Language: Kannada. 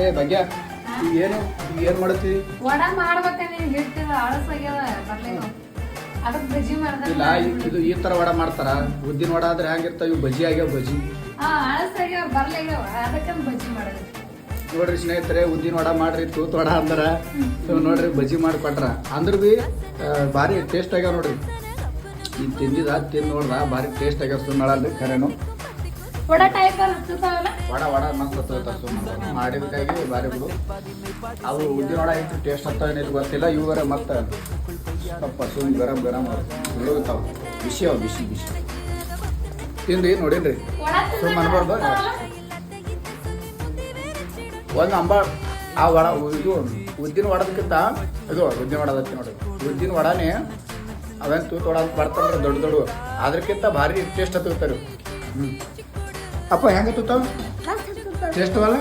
ಏ ಭಾಗ್ಯ ಏನು ಮಾಡತ್ತಿ? ವಡ ಮಾಡ್ಬೇಕ ನೀನ್ ಹಿಟ್ಟಿದ ಅಳಸಾಗ್ಯದ ಬರ್ಲಿಲ್ಲ ಅದಕ್ಕೆ ಬಜ್ಜಿ ಮಾಡ್ದ ಇಲ್ಲ ಇದು ಈ ತರ ವಡ ಮಾಡ್ತಾರ. ಉದ್ದಿನ ವಡ ಆದ್ರೆ ಹೆಂಗಿರ್ತಾವ ಇವು ಬಜ್ಜಿ ಆಗ್ಯಾವ ಬಜ್ಜಿ. ಅಳಸಾಗ್ಯಾವ ಬರ್ಲಾಗ್ಯಾವ ಅದಕ್ಕೆ ಬಜ್ಜಿ ಮಾಡೋದು. ನೋಡ್ರಿ ಸ್ನೇಹಿತರೆ, ಉದ್ದಿನ ವಡ ಮಾಡ್ರಿ ತೂತ್ ವಡ ಅಂದ್ರ ನೋಡ್ರಿ ಬಜ್ಜಿ ಮಾಡಿಕೊಟ್ರ ಅಂದ್ರ ಬಿ ಭಾರಿ ಟೇಸ್ಟ್ ಆಗ್ಯಾವ ನೋಡ್ರಿ. ಈಗ ತಿಂದು ನೋಡ್ದ ಭಾರಿ ಟೇಸ್ಟ್ ಆಗ್ಯಾವ. ಸುಮ್ಮಳಲ್ರಿ ಖರೇನು ವಡ ಟೈಪ್ ಹತ್ತತಾವಲ್ಲ ವಡ ಮಸ್ತ್ ಹತ್ತದ. ಸುಮ್ಮನೆ ಮಾಡಿದಕ್ಕಾಗಿ ಭಾರಿ ಬಿಡು. ಅವು ಉದ್ದಿನ ವಡ ಇಟ್ಟು ಟೇಸ್ಟ್ ಹತ್ತಾವ ಗೊತ್ತಿಲ್ಲ. ಇವುವರೆ ಮತ್ತೆ ಸ್ವಲ್ಪ ಸುಮ್ ಗರಂ ಉಳ್ಳೋಗ್ತಾವ. ಬಿಸಿ ಅವ ಬಿಸಿ ತಿಂದು ನೋಡಿನ್ರಿ ಸುಮ್ಮ ಅನ್ಬಾರ್ದು. ಒಂದು ಆ ವಡ ಇದು ಉದ್ದಿನ ವಡದಕ್ಕಿಂತ ಇದು ಉದ್ದಿನ ವಡ ಅದಕ್ಕೆ ನೋಡ್ರಿ. ಉದ್ದಿನ ವಡನೇ ಅವೇನು ತೂತ್ ವಡ ಅಂತ ಬರ್ತಾವ್ರಿ ದೊಡ್ಡ ಅದ್ರಕ್ಕಿಂತ ಭಾರಿ ಟೇಸ್ಟ್ ಹತ್ತುತ್ತಾರೆ. ಅಪ್ಪ ಹೆಂಗೆ ತೂತಾವ ಟೇಸ್ಟ್ ಅವಲ್ಲ.